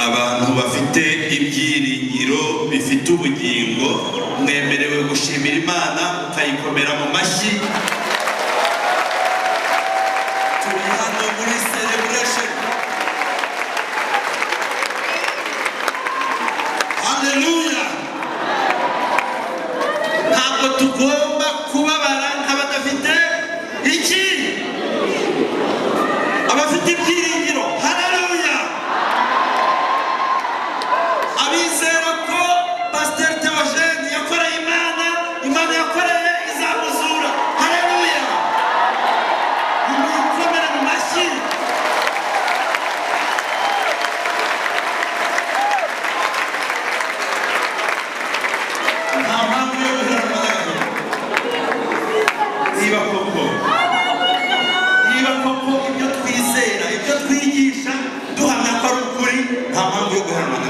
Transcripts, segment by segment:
abantu bafite ibyiringiro bifite ubugingo mwemerewe gushimira Imana ukayikomera mu mashyi. Turi hano muri celebration. Hallelujah. Ntabwo tugomba kubabara nk'abadafite iki, abafite ibyiringiro. Hallelujah. Abizera ko Pastor Theogene yakoreye Imana yakoreye izamuzura. Hallelujah. Mukomere mu mashyi. Nta mpamvu yo guhangana. Niba koko ibyo twizera, ibyo twigisha duhamya ko ari ukuri, nta mpamvu yo guhangana.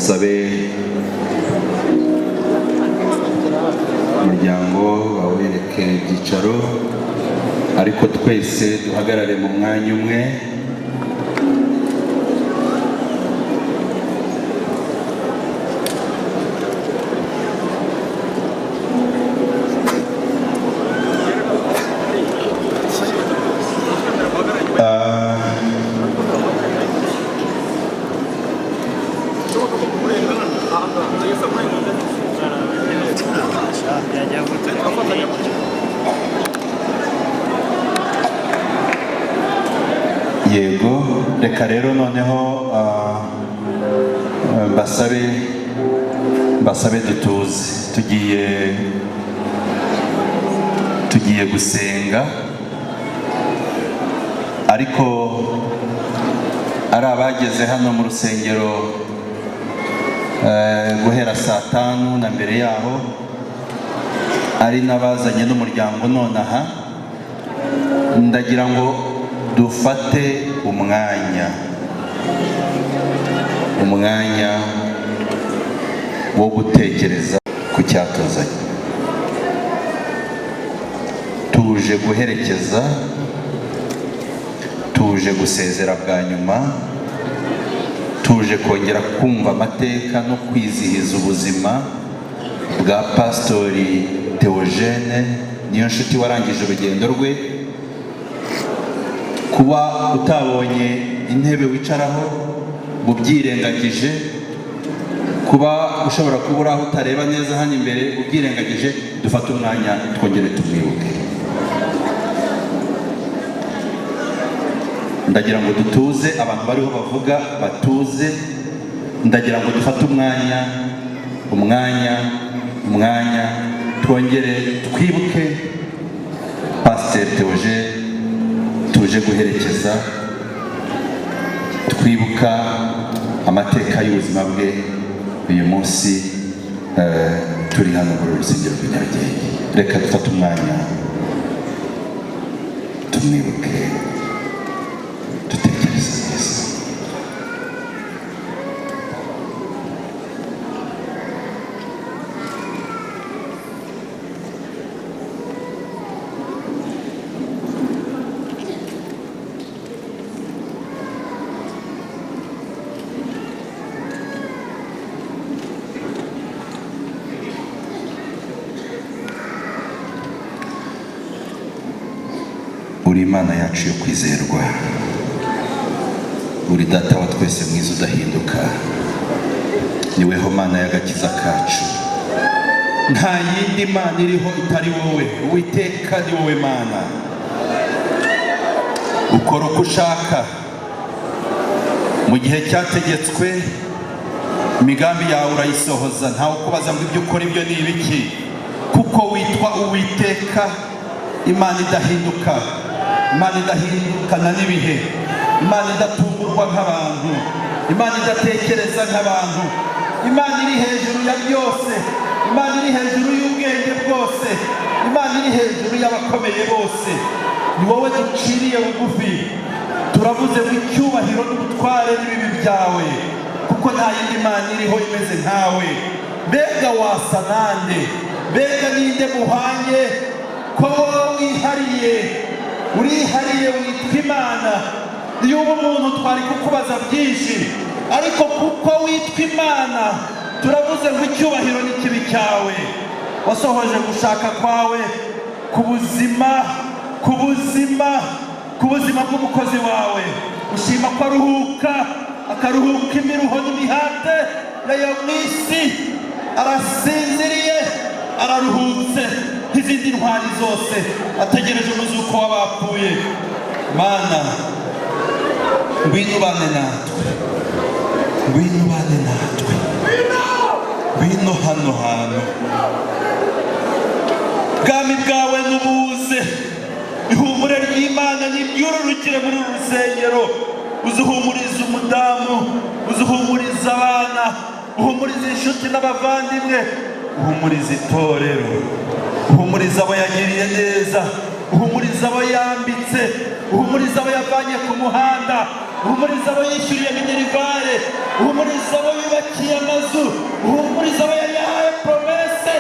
Sabe umuryango bawereke ibyicaro, ariko twese duhagarare mu mwanya umwe. Yego, reka rero noneho basabe dutuze, tugiye gusenga, ariko ari abageze hano mu rusengero guhera saa 5 na mbere yaho ari n'abazanye n'umuryango nonaha, ndagira ngo dufate umwanya wo gutekereza ku cyatuzanye. Tuje guherekeza, tuje gusezera bwa nyuma, tuje kongera kumva amateka no kwizihiza ubuzima bwa Pastori Theogene Niyonshuti warangije urugendo rwe. Kuba utabonye intebe wicaraho ubyirengagije, kuba ushobora kubura aho utareba neza hano imbere ubyirengagije, dufate umwanya twongere tumwibuke. Ndagira ngo dutuze, abantu bariho bavuga batuze. Ndagira ngo dufate umwanya twongere twibuke Pasteur Theogene tuje guherekeza, twibuka amateka y'ubuzima bwe uyu munsi turi hano muri urusengero rwa Nyarugenge. Reka dufate umwanya tumwibuke, dutekereza neza. Uri Imana yacu yo kwizerwa, uri Data wa twese mwiza udahinduka, niweho Mana y'agakiza kacu. Nta yindi Mana iriho itari wowe. Uwiteka ni wowe Mana, ukora uko ushaka mu gihe cyategetswe, imigambi yawe urayisohoza. Ntawe ukubaza ngo ibyo ukora ibyo ni ibiki, kuko witwa Uwiteka, Imana idahinduka, Imana idahindukana n'ibihe, Imana idatungurwa nk'abantu, Imana idatekereza nk'abantu, Imana iri hejuru ya byose, Imana iri hejuru y'ubwenge bwose, Imana iri hejuru y'abakomeye bose. Ni wowe duciriye bugufi, turavuze ngo icyubahiro n'ubutware n'ibibi byawe, kuko nta yindi Mana iriho imeze nkawe. Mbega wasa nande? Mbega ninde muhanye? Ko wowe wihariye, urihariye, witwa Imana. Iyo uba umuntu twari kukubaza byinshi, ariko kuko witwa Imana turavuze ngo icyubahiro n'ikibi cyawe. Wasohoje gushaka kwawe ku buzima bw'umukozi wawe. Ushima ko aruhuka, akaruhuka imiruho n'imihate yayo mu isi. Arasinziriye, araruhutse nk'izindi ntwari zose, ategereje umuzuko w'abapfuye. Mana, ngwino ubane natwe, ngwino ubane natwe, ngwino hano hantu. Ubwami bwawe nubuze, ihumure ry'Imana niryururukire muri uru rusengero. Uzuhumuriza umudamu, uzuhumuriza abana, uhumuriza inshuti n'abavandimwe, uhumuriza itorero, uhumuriza abo yagiriye neza, uhumuriza abo yambitse, uhumuriza abo yavanye ku muhanda, uhumuriza abo yishyuriye minerivare, uhumuriza abo yubakiye amazu, uhumuriza abo yari yahaye promese,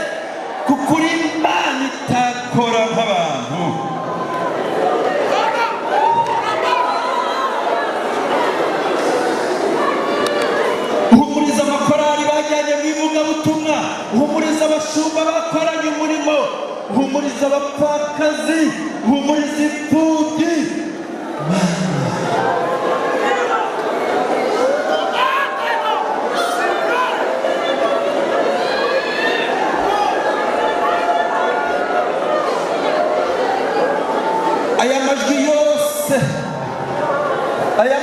kuko uri Imana itakora nk'abantu. Uhumuriza amakorari bajyanye mu ivugabutumwa, uhumuriza abashumba bakoranye umurimo, uhumuriza abapfakazi, uhumuriza imfubyi. Aya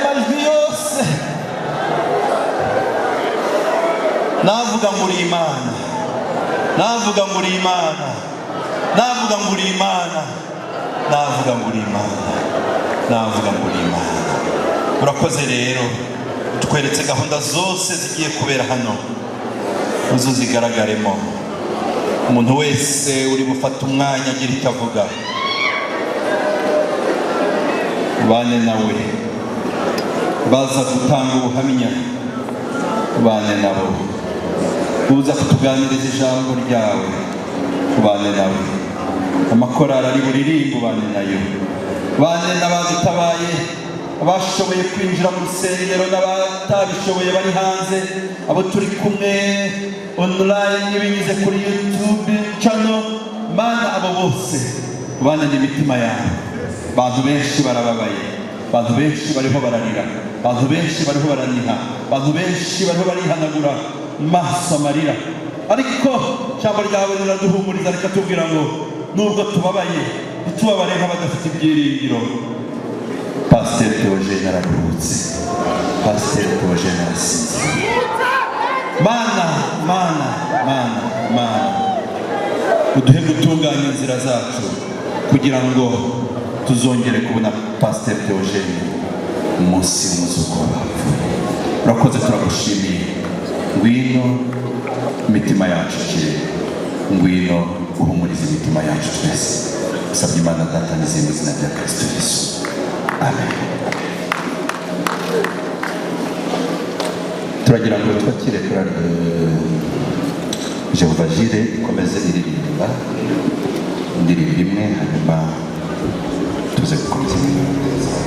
majwi yose navuga ngo uri Imana, navuga ngo uri Imana, navuga ngo uri Imana, navuga ngo uri Imana, navuga ngo uri Imana. Urakoze rero, tweretse gahunda zose zigiye kubera hano, uzo zigaragaremo. umuntu wese uri bufata umwanya agira icyo avuga, bane nawe, baza gutanga ubuhamya, bane nabo, uza kutuganiriza ijambo ryawe, bane nawe, amakorali ari buririmbo, bane nayo, bane n'abadutabaye, abashoboye kwinjira mu rusengero n'abatabishoboye bari hanze, abo turi kumwe online binyuze kuri YouTube channel, mana abo bose bane n'imitima yawe. Abantu benshi barababaye, abantu benshi bariho bararira, abantu benshi bariho baraniha, abantu benshi bariho barihanagura maso amarira, ariko ijambo ryawe riraduhumuriza rikatubwira ngo nubwo tubabaye ntitubabare nk'abadafite ibyiringiro. Pasiteri Theogene araruhutse, Pasiteri Theogene arasize. Mana uduhe gutunganya inzira zacu kugira ngo tuzongere kubona Pasiteri Theogene umunsi w'umuzuko w'abapfuye. Urakoze, turagushimiye. Ngwino imitima yacu ikire, ngwino uhumurize imitima yacu twese. Usabye Imana Data n'izindi zina rya Kristo Yesu. Amen. Turagira ngo twakire korali Jehova Jire ikomeze iririmba indirimbo imwe, hanyuma tuze gukomeza neza.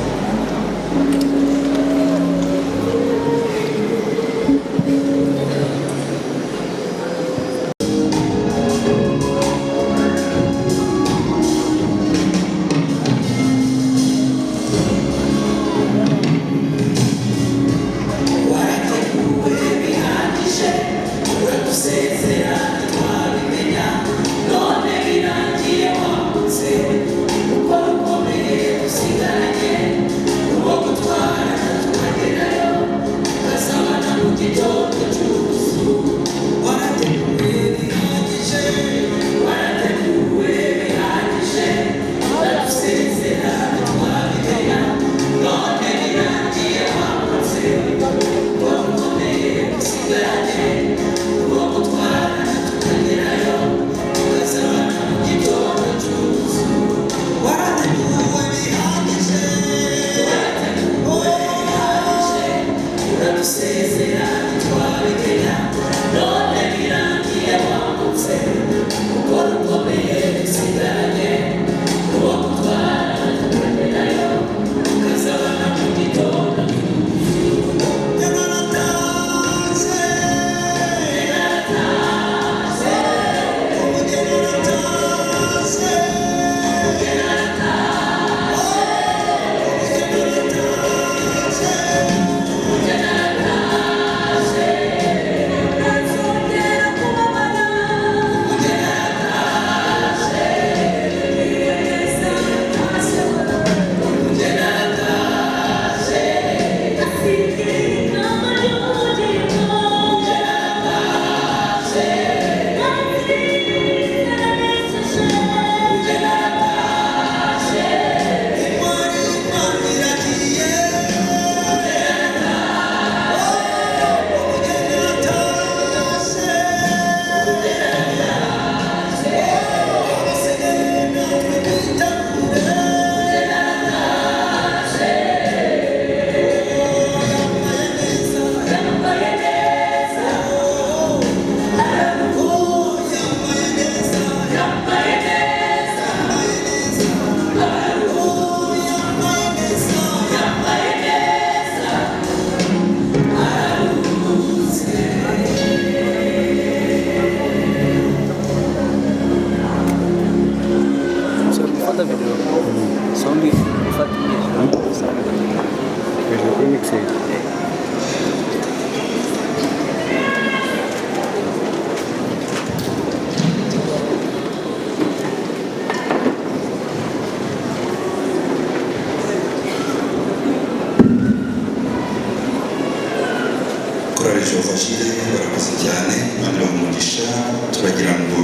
Jehova Jire barakoze cyane, Imana ibahe umugisha. Turagira ngo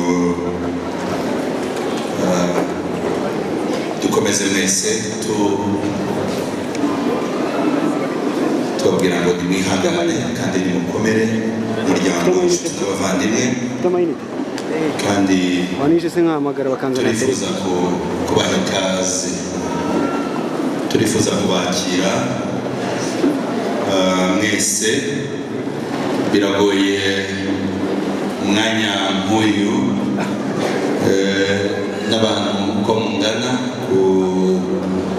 dukomeze mwese tubabwira ngo nimwihangane kandi nimukomere, umuryango w'inshuti n'abavandimwe. kandi wanije se nkahamagara bakanzana turifuza kubaha ikaze, turifuza kubakira mwese. Biragoye umwanya nk'uyu n'abantu uko mungana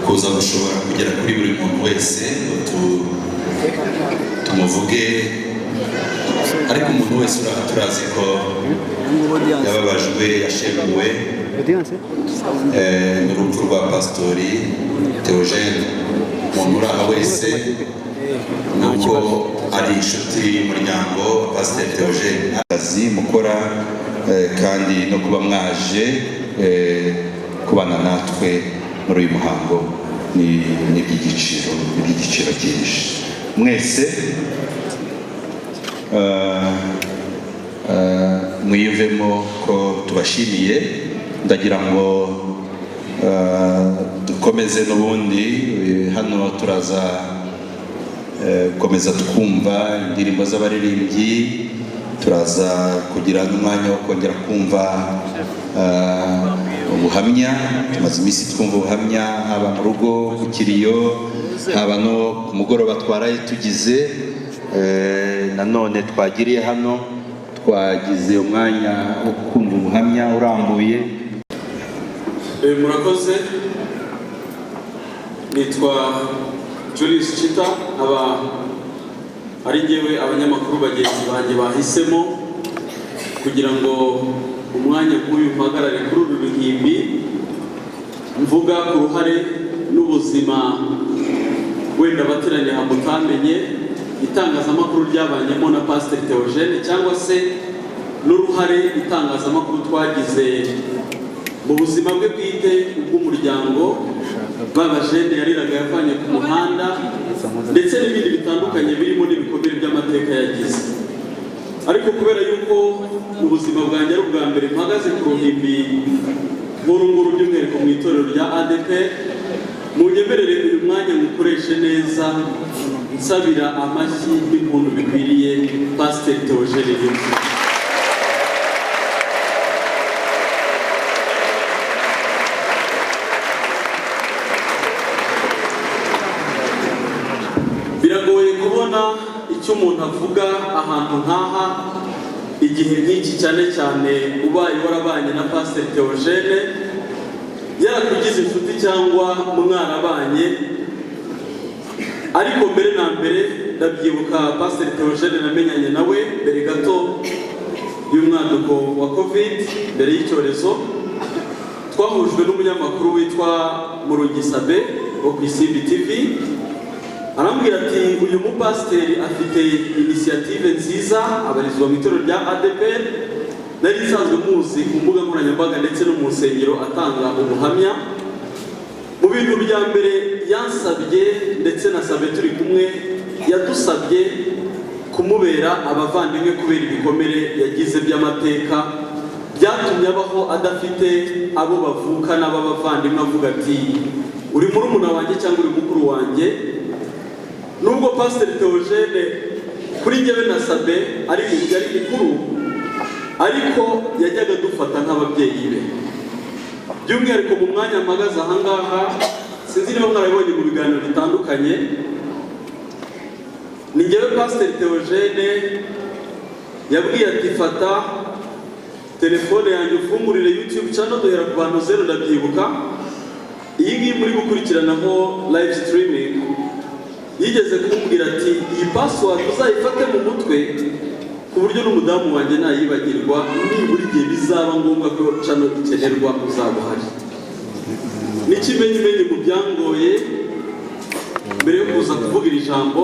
kuza gushobora kugera kuri buri muntu wese tumuvuge, ariko umuntu wese turazi ko yababajwe, yashemuwe n'urupfu rwa Pastori Theogene. Umuntu uri aha wese nuko ari inshuti y'umuryango wa Pastori Theogene. Akazi mukora kandi no kuba mwaje kubana natwe muri uyu muhango ni iby'igiciro cyinshi. Mwese mwiyumvemo ko tubashimiye. Ndagira ngo dukomeze n'ubundi hano turaza gukomeza twumva indirimbo z'abaririmbyi, turaza kugira n'umwanya wo kongera kumva ubuhamya. Tumaze iminsi twumva ubuhamya, haba mu rugo ku kiriyo, haba no ku mugoroba twaraye tugize. Nanone twagiriye hano twagize umwanya wo kumva ubuhamya urambuye. Murakoze. Nitwa Julius Chita, aba ari njyewe abanyamakuru bagenzi banjye bahisemo kugira ngo umwanya nk'uyu mpagarare kuri uru ruhimbi mvuga ku ruhare n'ubuzima wenda bateranye hamutamenye itangazamakuru ryabanyemo na Pastor Theogene, cyangwa se n'uruhare itangazamakuru twagize mu buzima bwe bwite bw'umuryango, babajene yariraga yavanye ku muhanda, ndetse n'ibindi bitandukanye birimo n'ibikomere by'amateka yagize. Ariko kubera yuko ubuzima bwanjye ari ubwa mbere mpagaze ku ruhimbi nk'urunguru by'umwihariko mu itorero rya ADEPR, munyemerere uyu mwanya mukoreshe neza nsabira amashyi n'impundu bikwiriye Pastor Theogene. Biragoye kubona icyo umuntu avuga ahantu nk'aha igihe nk'iki, cyane cyane ubaye warabanye na Pastor Theogene, yarakugize inshuti cyangwa mwarabanye. Ariko mbere na mbere ndabyibuka Pastor Theogene namenyanye nawe mbere gato y'umwaduko wa COVID, mbere y'icyorezo. Twahujwe n'umunyamakuru witwa Murugisabe wo ku Isimbi TV. Arambwira ati uyu mupasiteri afite inisiyative nziza, abarizwa mu itorero rya ADEPR. Nari nsanzwe muzi ku mbuga nkoranyambaga ndetse no mu nsengero atanga ubuhamya. Mu bintu bya mbere yansabye ndetse nasabye turi kumwe, yadusabye kumubera abavandimwe kubera ibikomere yagize by'amateka byatumye abaho adafite abo bavukana b'abavandimwe, avuga ati uri murumuna wanjye cyangwa uri mukuru wanjye. Nubwo Pastor Theogene kuri njyewe nasabe ari mukuru, ariko yajyaga dufata nk'ababyeyi be. By'umwihariko mu mwanya mpagaze ahangaha, sinzi niba mwarabibonye mu biganiro bitandukanye, ni njyewe Pastor Theogene yabwiye ati fata telefone yanjye ufungurire YouTube channel duhera ku bantu 0, ndabyibuka. Iyi ngiyi muri gukurikiranaho live streaming, yigeze kumbwira ati iyi password uzayifate mu mutwe ku buryo n'umudamu wanjye ntayibagirwa, nibura igihe bizaba ngombwa ko channel ikenerwa uzaba uhari. N'ikimenyimenyi mu byangoye mbere yo kuza kuvuga iri jambo,